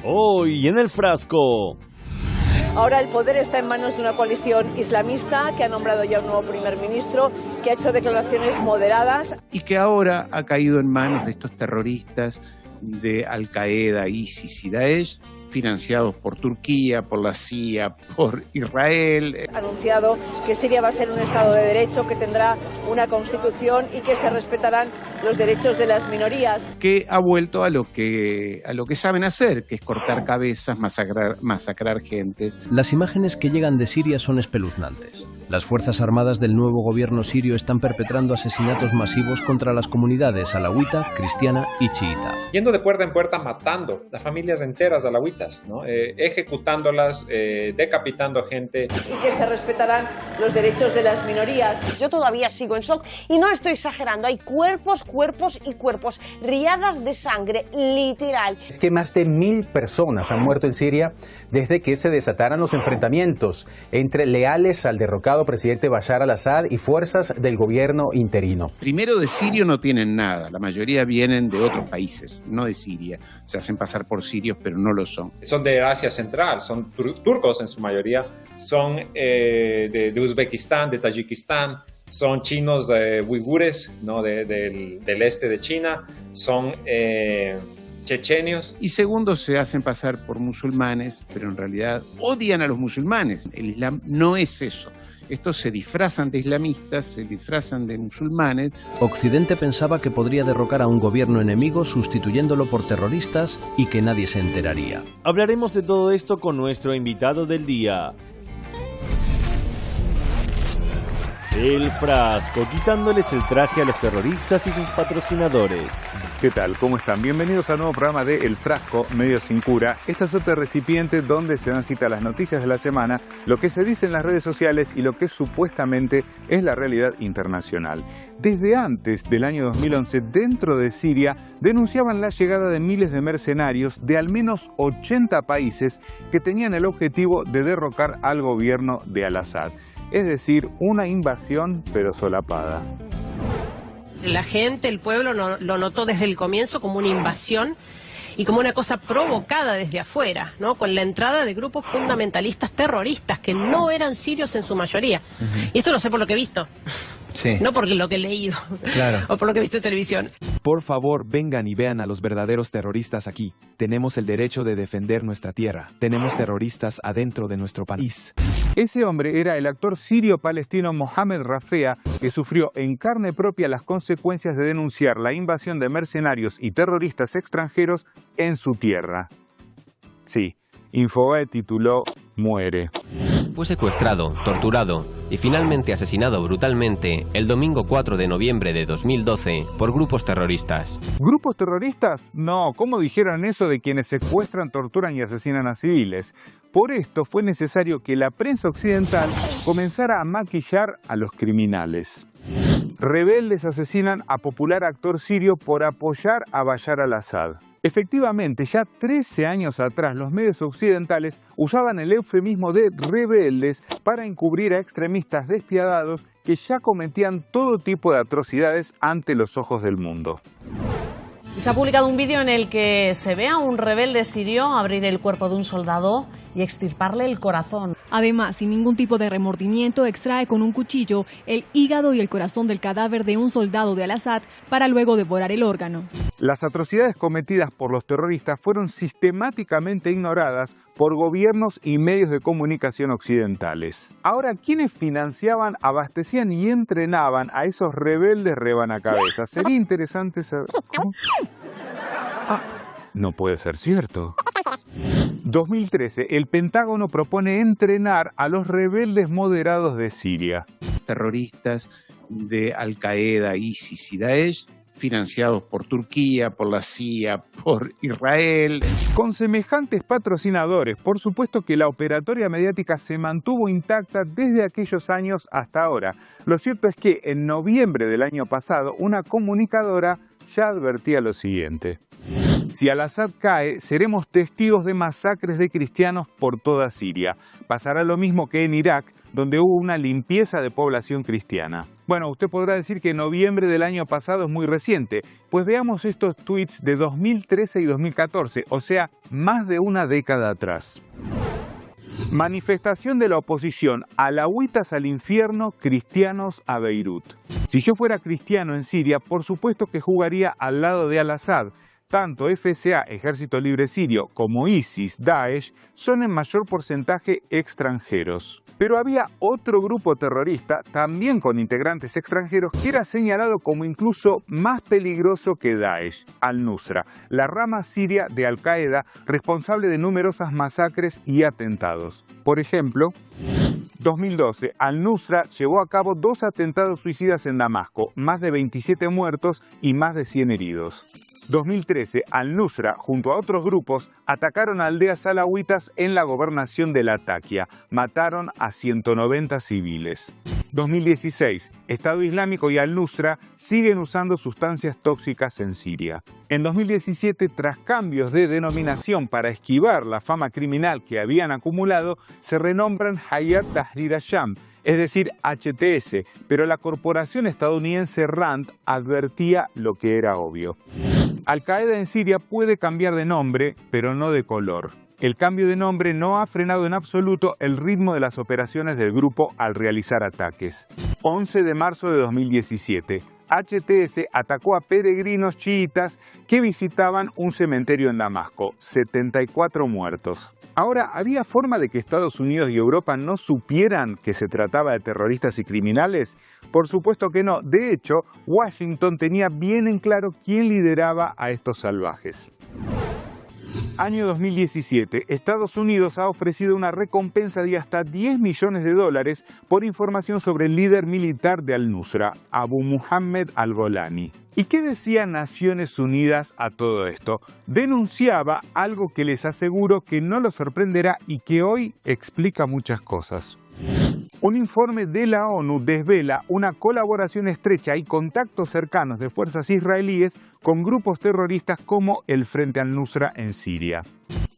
Hoy en el frasco. Ahora el poder está en manos de una coalición islamista que ha nombrado ya un nuevo primer ministro, que ha hecho declaraciones moderadas. Y que ahora ha caído en manos de estos terroristas de Al-Qaeda, ISIS y Daesh, financiados por Turquía, por la CIA, por Israel. Ha anunciado que Siria va a ser un Estado de Derecho, que tendrá una constitución y que se respetarán los derechos de las minorías. Que ha vuelto a lo que saben hacer, que es cortar cabezas, masacrar gentes. Las imágenes que llegan de Siria son espeluznantes. Las Fuerzas Armadas del nuevo gobierno sirio están perpetrando asesinatos masivos contra las comunidades alawita, cristiana y chiita. Yendo de puerta en puerta matando las familias enteras alawitas, ¿no? Ejecutándolas, decapitando gente. Y que se respetarán los derechos de las minorías. Yo todavía sigo en shock y no estoy exagerando. Hay cuerpos y cuerpos, riadas de sangre, literal. Es que más de 1000 personas han muerto en Siria desde que se desataran los enfrentamientos entre leales al derrocado presidente Bashar al-Assad y fuerzas del gobierno interino. Primero, de sirio no tienen nada, la mayoría vienen de otros países, no de Siria. Se hacen pasar por sirios, pero no lo son. Son de Asia Central, son turcos en su mayoría, son de Uzbekistán, de Tayikistán, son chinos uigures, ¿no? del este de China, son chechenios. Y segundo, se hacen pasar por musulmanes, pero en realidad odian a los musulmanes. El Islam no es eso. Estos se disfrazan de islamistas, se disfrazan de musulmanes. Occidente pensaba que podría derrocar a un gobierno enemigo sustituyéndolo por terroristas y que nadie se enteraría. Hablaremos de todo esto con nuestro invitado del día. El frasco, quitándoles el traje a los terroristas y sus patrocinadores. ¿Qué tal? ¿Cómo están? Bienvenidos al nuevo programa de El Frasco, Medio Sin Cura. Esta es otra recipiente donde se dan cita las noticias de la semana, lo que se dice en las redes sociales y lo que supuestamente es la realidad internacional. Desde antes del año 2011, dentro de Siria, denunciaban la llegada de miles de mercenarios de al menos 80 países que tenían el objetivo de derrocar al gobierno de Al-Assad. Es decir, una invasión pero solapada. La gente, el pueblo lo notó desde el comienzo como una invasión y como una cosa provocada desde afuera, ¿no? Con la entrada de grupos fundamentalistas terroristas que no eran sirios en su mayoría. Y esto lo sé por lo que he visto. Sí. No por lo que he leído, claro. O por lo que he visto en televisión. Por favor, vengan y vean a los verdaderos terroristas aquí. Tenemos el derecho de defender nuestra tierra. Tenemos terroristas adentro de nuestro país. Ese hombre era el actor sirio-palestino Mohamed Rafea, que sufrió en carne propia las consecuencias de denunciar la invasión de mercenarios y terroristas extranjeros en su tierra. Sí, Infobae tituló Muere. Fue secuestrado, torturado y finalmente asesinado brutalmente el domingo 4 de noviembre de 2012 por grupos terroristas. ¿Grupos terroristas? No, ¿cómo dijeron eso de quienes secuestran, torturan y asesinan a civiles? Por esto fue necesario que la prensa occidental comenzara a maquillar a los criminales. Rebeldes asesinan a popular actor sirio por apoyar a Bashar al-Assad. Efectivamente, ya 13 años atrás, los medios occidentales usaban el eufemismo de rebeldes para encubrir a extremistas despiadados que ya cometían todo tipo de atrocidades ante los ojos del mundo. Se ha publicado un vídeo en el que se ve a un rebelde sirio abrir el cuerpo de un soldado y extirparle el corazón. Además, sin ningún tipo de remordimiento, extrae con un cuchillo el hígado y el corazón del cadáver de un soldado de Al-Assad para luego devorar el órgano. Las atrocidades cometidas por los terroristas fueron sistemáticamente ignoradas por gobiernos y medios de comunicación occidentales. Ahora, ¿quiénes financiaban, abastecían y entrenaban a esos rebeldes rebanacabezas? Sería interesante saber... ¿Cómo? No puede ser cierto. 2013, el Pentágono propone entrenar a los rebeldes moderados de Siria. Terroristas de Al-Qaeda, ISIS y Daesh, financiados por Turquía, por la CIA, por Israel. Con semejantes patrocinadores, por supuesto que la operatoria mediática se mantuvo intacta desde aquellos años hasta ahora. Lo cierto es que en noviembre del año pasado, una comunicadora ya advertía lo siguiente. Si Al-Assad cae, seremos testigos de masacres de cristianos por toda Siria. Pasará lo mismo que en Irak, donde hubo una limpieza de población cristiana. Bueno, usted podrá decir que noviembre del año pasado es muy reciente. Pues veamos estos tweets de 2013 y 2014, o sea, más de una década atrás. Manifestación de la oposición: alawitas al infierno, cristianos a Beirut. Si yo fuera cristiano en Siria, por supuesto que jugaría al lado de Al-Assad. Tanto FSA, Ejército Libre Sirio, como ISIS, Daesh, son en mayor porcentaje extranjeros. Pero había otro grupo terrorista, también con integrantes extranjeros, que era señalado como incluso más peligroso que Daesh, Al-Nusra, la rama siria de Al-Qaeda, responsable de numerosas masacres y atentados. Por ejemplo, 2012, Al-Nusra llevó a cabo 2 atentados suicidas en Damasco, más de 27 muertos y más de 100 heridos. 2013, Al-Nusra, junto a otros grupos, atacaron a aldeas alawitas en la gobernación de Latakia. Mataron a 190 civiles. 2016, Estado Islámico y Al-Nusra siguen usando sustancias tóxicas en Siria. En 2017, tras cambios de denominación para esquivar la fama criminal que habían acumulado, se renombran Hayat Tahrir al-Sham, es decir, HTS, pero la corporación estadounidense RAND advertía lo que era obvio. Al-Qaeda en Siria puede cambiar de nombre, pero no de color. El cambio de nombre no ha frenado en absoluto el ritmo de las operaciones del grupo al realizar ataques. 11 de marzo de 2017, HTS atacó a peregrinos chiitas que visitaban un cementerio en Damasco, 74 muertos. Ahora, ¿había forma de que Estados Unidos y Europa no supieran que se trataba de terroristas y criminales? Por supuesto que no. De hecho, Washington tenía bien en claro quién lideraba a estos salvajes. Año 2017. Estados Unidos ha ofrecido una recompensa de hasta $10 millones por información sobre el líder militar de Al-Nusra, Abu Muhammad al-Golani. ¿Y qué decía Naciones Unidas a todo esto? Denunciaba algo que les aseguro que no los sorprenderá y que hoy explica muchas cosas. Un informe de la ONU desvela una colaboración estrecha y contactos cercanos de fuerzas israelíes con grupos terroristas como el Frente al-Nusra en Siria.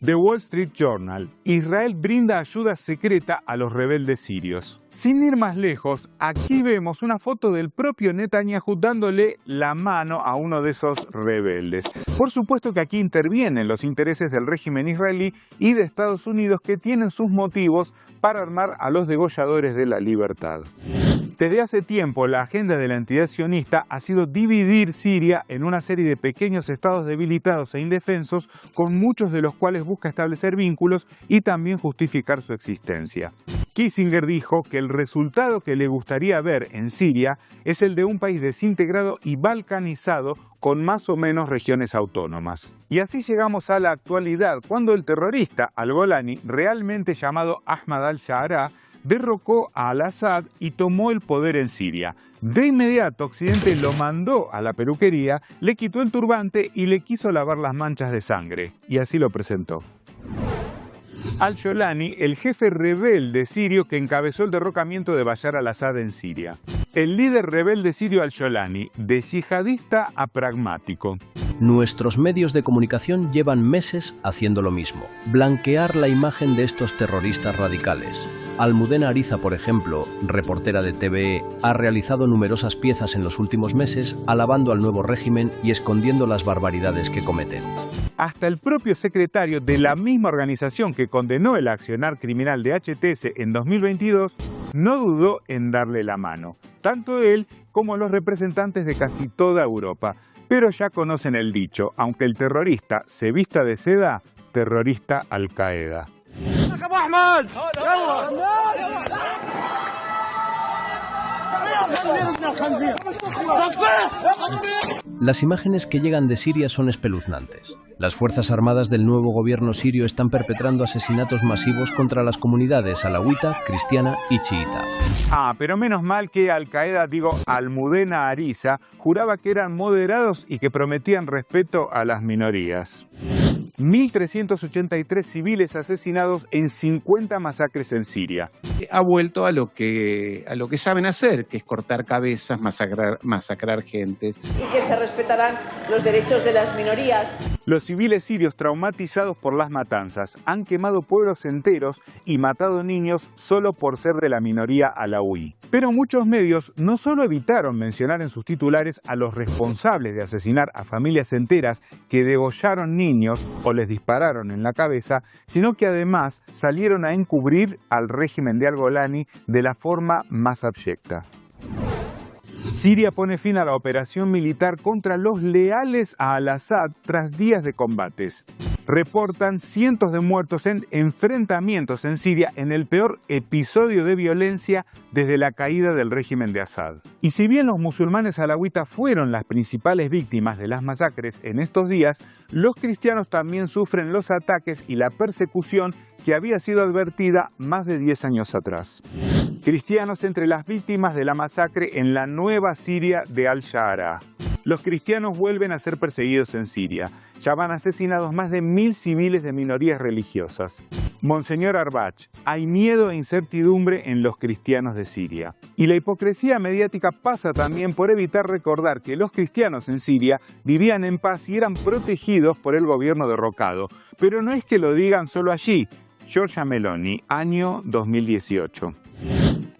The Wall Street Journal: Israel brinda ayuda secreta a los rebeldes sirios. Sin ir más lejos, aquí vemos una foto del propio Netanyahu dándole la mano a uno de esos rebeldes. Por supuesto que aquí intervienen los intereses del régimen israelí y de Estados Unidos, que tienen sus motivos para armar a los degolladores de la libertad. Desde hace tiempo, la agenda de la entidad sionista ha sido dividir Siria en una serie de pequeños estados debilitados e indefensos, con muchos de los cuales busca establecer vínculos y también justificar su existencia. Kissinger dijo que el resultado que le gustaría ver en Siria es el de un país desintegrado y balcanizado con más o menos regiones autónomas. Y así llegamos a la actualidad, cuando el terrorista al-Golani, realmente llamado Ahmad al-Shara, derrocó a Al-Assad y tomó el poder en Siria. De inmediato, Occidente lo mandó a la peluquería, le quitó el turbante y le quiso lavar las manchas de sangre. Y así lo presentó. Al-Sholani, el jefe rebelde sirio que encabezó el derrocamiento de Bashar al-Assad en Siria. El líder rebelde sirio Al-Sholani, de yihadista a pragmático. Nuestros medios de comunicación llevan meses haciendo lo mismo: blanquear la imagen de estos terroristas radicales. Almudena Ariza, por ejemplo, reportera de TVE, ha realizado numerosas piezas en los últimos meses alabando al nuevo régimen y escondiendo las barbaridades que cometen. Hasta el propio secretario de la misma organización que condenó el accionar criminal de HTS en 2022 no dudó en darle la mano. Tanto él como los representantes de casi toda Europa. Pero ya conocen el dicho: aunque el terrorista se vista de seda, terrorista Al-Qaeda. Las imágenes que llegan de Siria son espeluznantes. Las Fuerzas Armadas del nuevo gobierno sirio están perpetrando asesinatos masivos contra las comunidades alawita, cristiana y chiita. Pero menos mal que Al-Qaeda, Almudena Ariza, juraba que eran moderados y que prometían respeto a las minorías. 1.383 civiles asesinados en 50 masacres en Siria. ha vuelto a lo que saben hacer, que es cortar cabezas, masacrar gentes. Y que se respetarán los derechos de las minorías. Los civiles sirios traumatizados por las matanzas han quemado pueblos enteros y matado niños solo por ser de la minoría alauí. Pero muchos medios no solo evitaron mencionar en sus titulares a los responsables de asesinar a familias enteras que degollaron niños o les dispararon en la cabeza, sino que además salieron a encubrir al régimen de al-Golani de la forma más abyecta. Siria pone fin a la operación militar contra los leales a al-Assad tras días de combates. Reportan cientos de muertos en enfrentamientos en Siria en el peor episodio de violencia desde la caída del régimen de Assad. Y si bien los musulmanes alauitas fueron las principales víctimas de las masacres en estos días, los cristianos también sufren los ataques y la persecución que había sido advertida más de 10 años atrás. Cristianos entre las víctimas de la masacre en la nueva Siria de Al-Shara. Los cristianos vuelven a ser perseguidos en Siria. Ya van asesinados más de 1000 civiles de minorías religiosas. Monseñor Arbach, hay miedo e incertidumbre en los cristianos de Siria. Y la hipocresía mediática pasa también por evitar recordar que los cristianos en Siria vivían en paz y eran protegidos por el gobierno derrocado. Pero no es que lo digan solo allí. Giorgia Meloni, año 2018.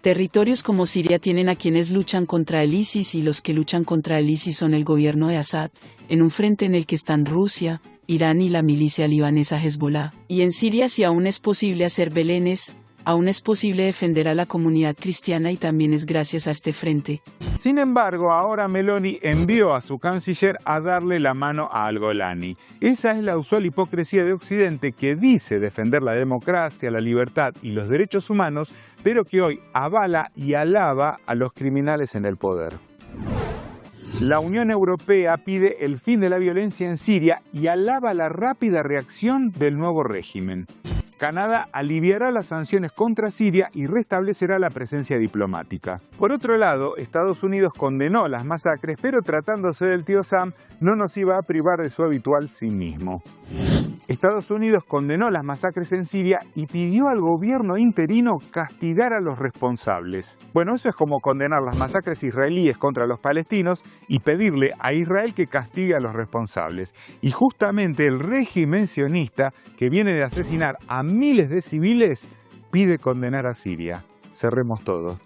Territorios como Siria tienen a quienes luchan contra el ISIS y los que luchan contra el ISIS son el gobierno de Assad, en un frente en el que están Rusia, Irán y la milicia libanesa Hezbollah. Y en Siria, si aún es posible hacer belenes, aún es posible defender a la comunidad cristiana y también es gracias a este frente. Sin embargo, ahora Meloni envió a su canciller a darle la mano a al-Golani. Esa es la usual hipocresía de Occidente que dice defender la democracia, la libertad y los derechos humanos, pero que hoy avala y alaba a los criminales en el poder. La Unión Europea pide el fin de la violencia en Siria y alaba la rápida reacción del nuevo régimen. Canadá aliviará las sanciones contra Siria y restablecerá la presencia diplomática. Por otro lado, Estados Unidos condenó las masacres, pero tratándose del tío Sam, no nos iba a privar de su habitual cinismo. Estados Unidos condenó las masacres en Siria y pidió al gobierno interino castigar a los responsables. Bueno, eso es como condenar las masacres israelíes contra los palestinos y pedirle a Israel que castigue a los responsables. Y justamente el régimen sionista, que viene de asesinar a miles de civiles, pide condenar a Siria. Cerremos todo.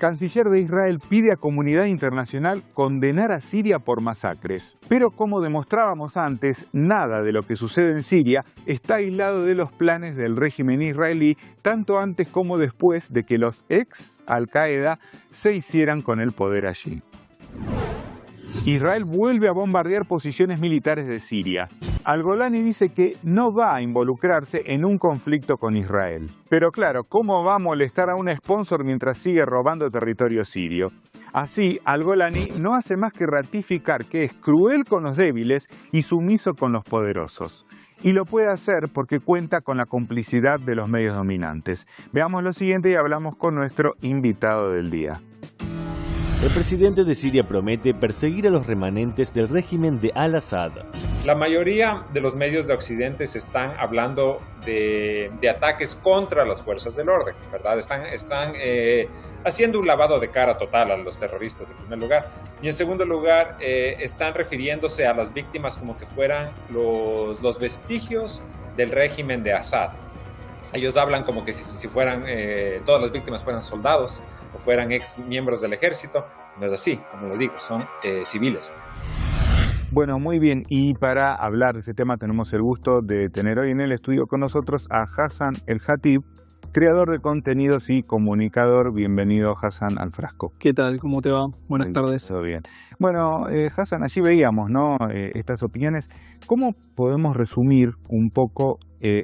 Canciller de Israel pide a comunidad internacional condenar a Siria por masacres. Pero como demostrábamos antes, nada de lo que sucede en Siria está aislado de los planes del régimen israelí, tanto antes como después de que los ex Al-Qaeda se hicieran con el poder allí. Israel vuelve a bombardear posiciones militares de Siria. Al-Golani dice que no va a involucrarse en un conflicto con Israel. Pero claro, ¿cómo va a molestar a un sponsor mientras sigue robando territorio sirio? Así, Al-Golani no hace más que ratificar que es cruel con los débiles y sumiso con los poderosos. Y lo puede hacer porque cuenta con la complicidad de los medios dominantes. Veamos lo siguiente y hablamos con nuestro invitado del día. El presidente de Siria promete perseguir a los remanentes del régimen de al-Assad. La mayoría de los medios de Occidente se están hablando de ataques contra las fuerzas del orden, ¿verdad? Están haciendo un lavado de cara total a los terroristas en primer lugar. Y en segundo lugar, están refiriéndose a las víctimas como que fueran los vestigios del régimen de Assad. Ellos hablan como que si fueran, todas las víctimas fueran soldados o fueran ex miembros del ejército. No es así, como lo digo, son civiles. Bueno, muy bien, y para hablar de este tema tenemos el gusto de tener hoy en el estudio con nosotros a Hassan El Hatib, creador de contenidos y comunicador. Bienvenido, Hassan, al frasco. ¿Qué tal? ¿Cómo te va? Buenas tardes. Todo bien. Bueno, Hassan, allí veíamos, ¿no?, estas opiniones. ¿Cómo podemos resumir un poco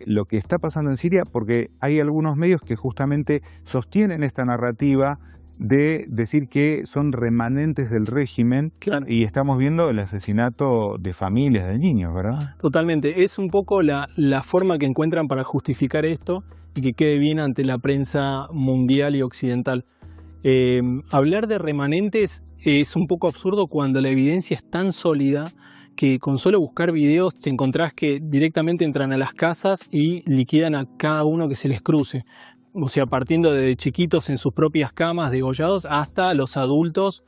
lo que está pasando en Siria? Porque hay algunos medios que justamente sostienen esta narrativa de decir que son remanentes del régimen, claro, y estamos viendo el asesinato de familias, de niños, ¿verdad? Totalmente. Es un poco la forma que encuentran para justificar esto y que quede bien ante la prensa mundial y occidental. Hablar de remanentes es un poco absurdo cuando la evidencia es tan sólida que con solo buscar videos te encontrás que directamente entran a las casas y liquidan a cada uno que se les cruce. o sea, partiendo de chiquitos en sus propias camas degollados hasta los adultos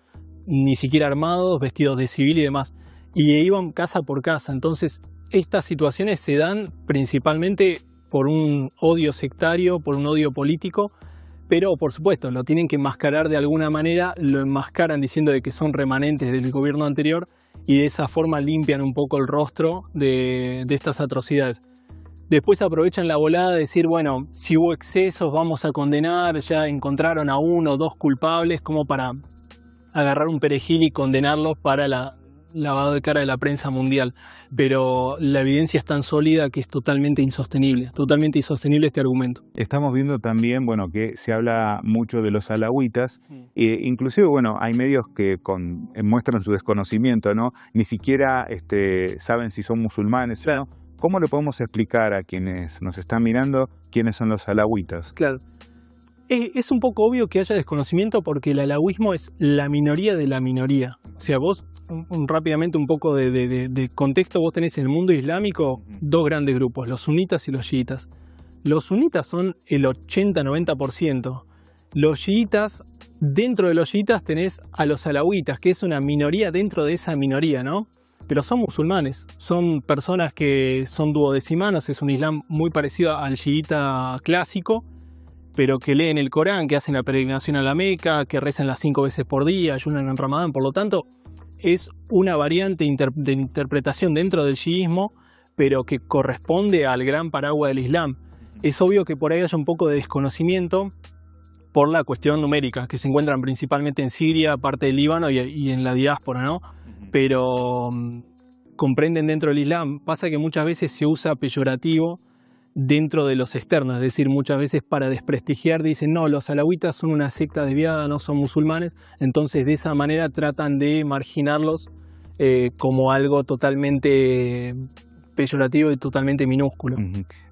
ni siquiera armados, vestidos de civil y demás. Y iban casa por casa. Entonces, estas situaciones se dan principalmente por un odio sectario, por un odio político, pero por supuesto lo tienen que enmascarar de alguna manera, lo enmascaran diciendo de que son remanentes del gobierno anterior y de esa forma limpian un poco el rostro de estas atrocidades. Después aprovechan la volada de decir, bueno, si hubo excesos vamos a condenar, ya encontraron a 1 o 2 culpables, como para agarrar un perejil y condenarlos para la lavado de cara de la prensa mundial, pero la evidencia es tan sólida que es totalmente insostenible este argumento. Estamos viendo también, bueno, que se habla mucho de los alawitas, inclusive, bueno, hay medios que muestran su desconocimiento, ¿no? Ni siquiera saben si son musulmanes, ¿no? ¿Cómo le podemos explicar a quienes nos están mirando quiénes son los alawitas? Claro. Es un poco obvio que haya desconocimiento porque el alawismo es la minoría de la minoría. O sea, vos, rápidamente un poco de contexto, vos tenés en el mundo islámico 2 grandes grupos, los sunitas y los chiitas. Los sunitas son el 80-90%. Los chiitas, dentro de los chiitas tenés a los alawitas, que es una minoría dentro de esa minoría, ¿no? Pero son musulmanes, son personas que son duodecimanos, es un islam muy parecido al chiita clásico, pero que leen el Corán, que hacen la peregrinación a la Meca, que rezan las 5 veces por día, ayunan en Ramadán. Por lo tanto, es una variante de interpretación dentro del chiismo, pero que corresponde al gran paraguas del Islam. Es obvio que por ahí haya un poco de desconocimiento por la cuestión numérica, que se encuentran principalmente en Siria, parte del Líbano y en la diáspora, ¿no? Pero comprenden dentro del Islam. Pasa que muchas veces se usa peyorativo dentro de los externos, es decir, muchas veces para desprestigiar dicen, no, los alawitas son una secta desviada, no son musulmanes, entonces de esa manera tratan de marginarlos como algo totalmente peyorativo y totalmente minúsculo.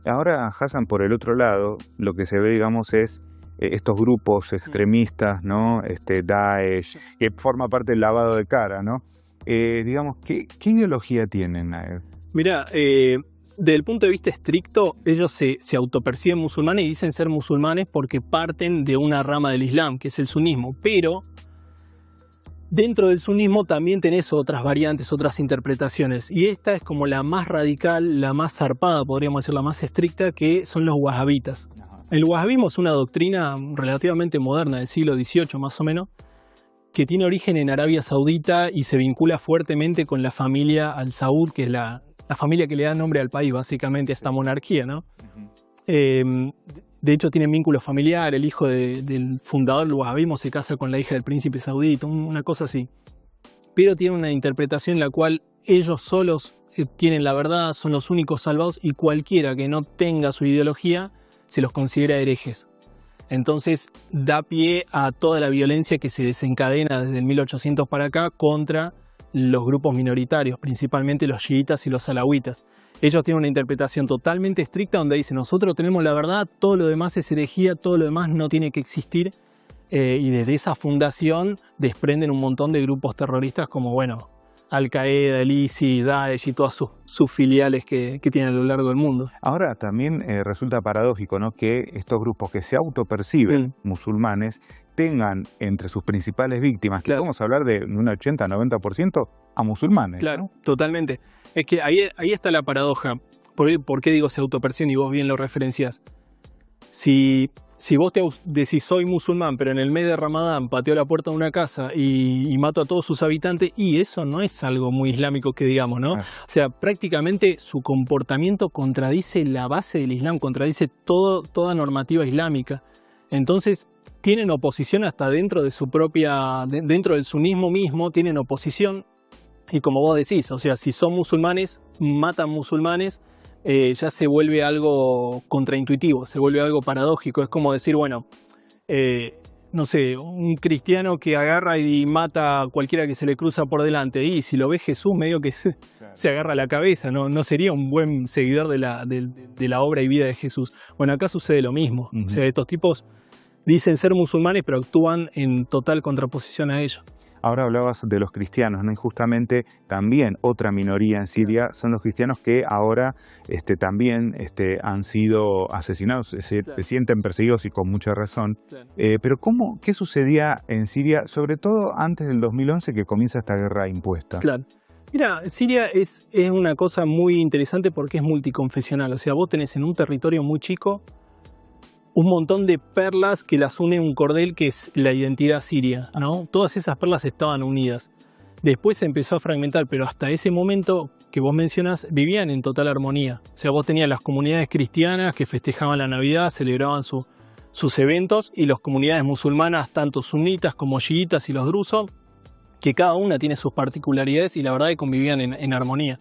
Ahora, Hassan, por el otro lado, lo que se ve, digamos, es estos grupos extremistas, ¿no? Daesh, que forma parte del lavado de cara, ¿no? Digamos, ¿qué ideología tienen? Mira, desde el punto de vista estricto, ellos se autoperciben musulmanes y dicen ser musulmanes porque parten de una rama del Islam, que es el sunismo. Pero dentro del sunismo también tenés otras variantes, otras interpretaciones. Y esta es como la más radical, la más zarpada, podríamos decir, la más estricta, que son los wahabitas. El wahabismo es una doctrina relativamente moderna, del siglo XVIII más o menos, que tiene origen en Arabia Saudita y se vincula fuertemente con la familia Al Saud, que es la familia que le da nombre al país, básicamente, a esta monarquía, ¿no? De hecho, tienen vínculo familiar, el hijo del fundador del wahabismo se casa con la hija del príncipe saudita, una cosa así. Pero tiene una interpretación en la cual ellos solos tienen la verdad, son los únicos salvados y cualquiera que no tenga su ideología se los considera herejes. Entonces da pie a toda la violencia que se desencadena desde el 1800 para acá contra los grupos minoritarios, principalmente los chiitas y los alawitas. Ellos tienen una interpretación totalmente estricta donde dicen nosotros tenemos la verdad, todo lo demás es herejía, todo lo demás no tiene que existir, y desde esa fundación desprenden un montón de grupos terroristas como, bueno, Al-Qaeda, el ISIS, Daesh y todas sus filiales que tienen a lo largo del mundo. Ahora también resulta paradójico, ¿no?, que estos grupos que se autoperciben musulmanes tengan entre sus principales víctimas, que vamos a hablar de un 80-90% a musulmanes. Claro, ¿no? Totalmente. Es que ahí está la paradoja. ¿Por qué digo se autoperciben y vos bien lo referenciás? Si vos te decís soy musulmán, pero en el mes de Ramadán pateo la puerta de una casa y mato a todos sus habitantes, y eso no es algo muy islámico que digamos, ¿no? O sea, prácticamente su comportamiento contradice la base del Islam, contradice toda normativa islámica. Entonces, tienen oposición hasta dentro de dentro del sunismo mismo, tienen oposición. Y como vos decís, o sea, si son musulmanes, matan musulmanes, ya se vuelve algo contraintuitivo, se vuelve algo paradójico. Es como decir, bueno, no sé, un cristiano que agarra y mata a cualquiera que se le cruza por delante, y si lo ve Jesús medio que se agarra la cabeza, no sería un buen seguidor de la obra y vida de Jesús. Bueno, acá sucede lo mismo. O sea, estos tipos dicen ser musulmanes, pero actúan en total contraposición a ellos. Ahora hablabas de los cristianos, ¿no? Y justamente también otra minoría en Siria son los cristianos que ahora también han sido asesinados, se sienten perseguidos y con mucha razón. Pero ¿qué sucedía en Siria, sobre todo antes del 2011 que comienza esta guerra impuesta? Claro. Mira, Siria es una cosa muy interesante porque es multiconfesional. O sea, vos tenés en un territorio muy chico un montón de perlas que las une un cordel que es la identidad siria, ¿no? Todas esas perlas estaban unidas. Después se empezó a fragmentar, pero hasta ese momento que vos mencionás, vivían en total armonía. O sea, vos tenías las comunidades cristianas que festejaban la Navidad, celebraban sus eventos, y las comunidades musulmanas, tanto sunitas como chiitas y los drusos, que cada una tiene sus particularidades y la verdad que convivían en armonía.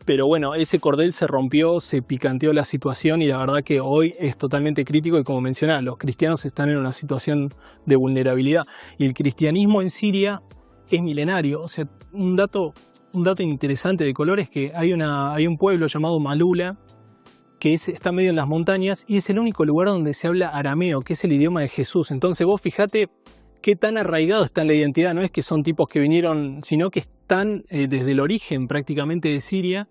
Pero bueno, ese cordel se rompió, se picanteó la situación y la verdad que hoy es totalmente crítico y como mencionaba, los cristianos están en una situación de vulnerabilidad. Y el cristianismo en Siria es milenario. O sea, un dato interesante de color es que hay un pueblo llamado Malula que está medio en las montañas y es el único lugar donde se habla arameo, que es el idioma de Jesús. Entonces vos fijate qué tan arraigado está en la identidad. No es que son tipos que vinieron, sino que están desde el origen prácticamente de Siria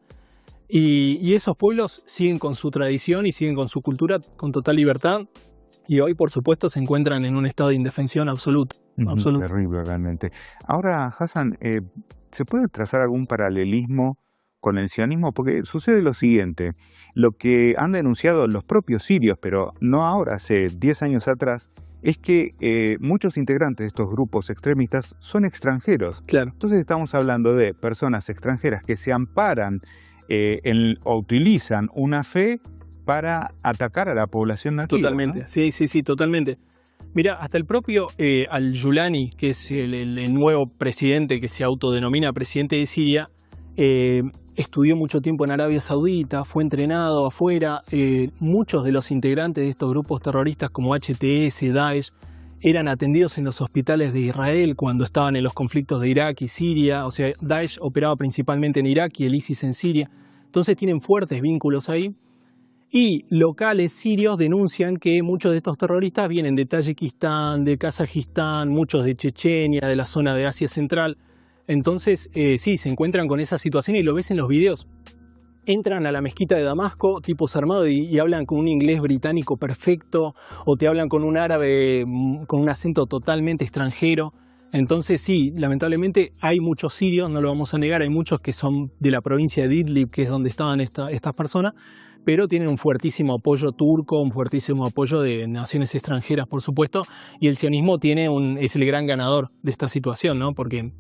y esos pueblos siguen con su tradición y siguen con su cultura con total libertad y hoy por supuesto se encuentran en un estado de indefensión absoluto. Terrible realmente. Ahora, Hassan, ¿se puede trazar algún paralelismo con el sionismo? Porque sucede lo siguiente, lo que han denunciado los propios sirios, pero no ahora, hace 10 años atrás, es que muchos integrantes de estos grupos extremistas son extranjeros. Claro. Entonces estamos hablando de personas extranjeras que se amparan o utilizan una fe para atacar a la población nativa. Totalmente, ¿no? Sí, totalmente. Mira, hasta el propio Al-Julani, que es el nuevo presidente que se autodenomina presidente de Siria, estudió mucho tiempo en Arabia Saudita, fue entrenado afuera. Muchos de los integrantes de estos grupos terroristas como HTS, Daesh, eran atendidos en los hospitales de Israel cuando estaban en los conflictos de Irak y Siria. O sea, Daesh operaba principalmente en Irak y el ISIS en Siria. Entonces tienen fuertes vínculos ahí. Y locales sirios denuncian que muchos de estos terroristas vienen de Tayikistán, de Kazajistán, muchos de Chechenia, de la zona de Asia Central. Entonces, sí, se encuentran con esa situación y lo ves en los videos. Entran a la mezquita de Damasco, tipos armados, y hablan con un inglés británico perfecto, o te hablan con un árabe con un acento totalmente extranjero. Entonces, sí, lamentablemente hay muchos sirios, no lo vamos a negar, hay muchos que son de la provincia de Idlib, que es donde estaban estas personas, pero tienen un fuertísimo apoyo turco, un fuertísimo apoyo de naciones extranjeras, por supuesto, y el sionismo es el gran ganador de esta situación, ¿no? Porque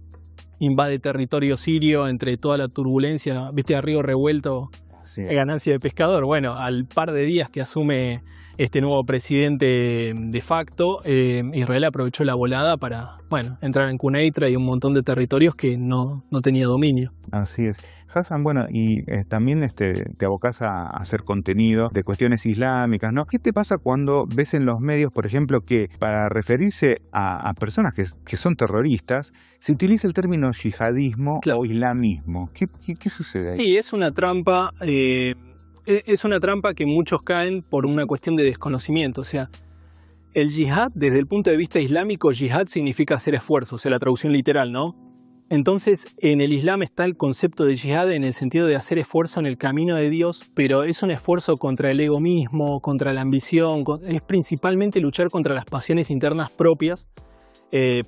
invade territorio sirio entre toda la turbulencia, viste, a río revuelto, ganancia de pescador. Bueno, al par de días que asume este nuevo presidente de facto, Israel aprovechó la volada para, entrar en Quneitra y un montón de territorios que no tenía dominio. Así es. Hassan, y también te abocás a hacer contenido de cuestiones islámicas, ¿no? ¿Qué te pasa cuando ves en los medios, por ejemplo, que para referirse a personas que son terroristas, se utiliza el término yihadismo o islamismo? ¿Qué sucede ahí? Sí, es una trampa. Es una trampa que muchos caen por una cuestión de desconocimiento. O sea, el yihad, desde el punto de vista islámico, yihad significa hacer esfuerzo, o sea, la traducción literal, ¿no? Entonces, en el Islam está el concepto de yihad en el sentido de hacer esfuerzo en el camino de Dios, pero es un esfuerzo contra el ego mismo, contra la ambición, es principalmente luchar contra las pasiones internas propias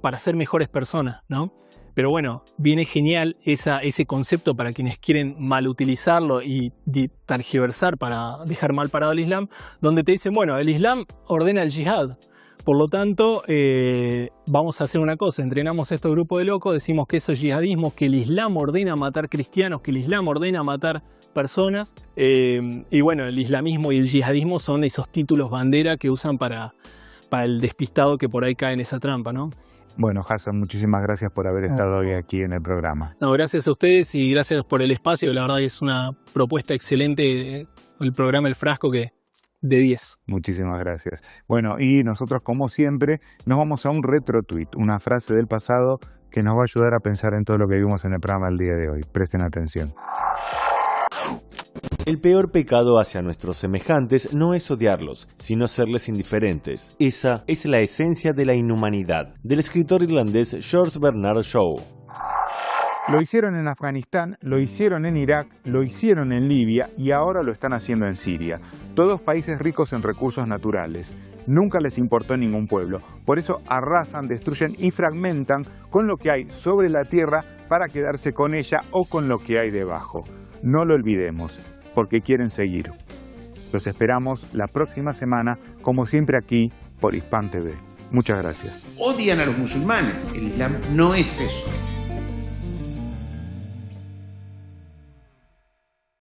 para ser mejores personas, ¿no? Pero viene genial ese concepto para quienes quieren mal utilizarlo y tergiversar para dejar mal parado al Islam, donde te dicen, el Islam ordena el yihad. Por lo tanto, vamos a hacer una cosa, entrenamos a estos grupos de locos, decimos que eso es yihadismo, que el Islam ordena matar cristianos, que el Islam ordena matar personas. El islamismo y el yihadismo son esos títulos bandera que usan para el despistado que por ahí cae en esa trampa, ¿no? Bueno, Hassan, muchísimas gracias por haber estado hoy aquí en el programa. No, gracias a ustedes y gracias por el espacio. La verdad que es una propuesta excelente el programa El Frasco que de 10. Muchísimas gracias. Y nosotros, como siempre, nos vamos a un retro tweet, una frase del pasado que nos va a ayudar a pensar en todo lo que vimos en el programa el día de hoy. Presten atención. El peor pecado hacia nuestros semejantes no es odiarlos, sino serles indiferentes. Esa es la esencia de la inhumanidad, del escritor irlandés George Bernard Shaw. Lo hicieron en Afganistán, lo hicieron en Irak, lo hicieron en Libia y ahora lo están haciendo en Siria. Todos países ricos en recursos naturales. Nunca les importó ningún pueblo. Por eso arrasan, destruyen y fragmentan con lo que hay sobre la tierra para quedarse con ella o con lo que hay debajo. No lo olvidemos, porque quieren seguir. Los esperamos la próxima semana, como siempre aquí por Hispan TV. Muchas gracias. Odian a los musulmanes. El Islam no es eso.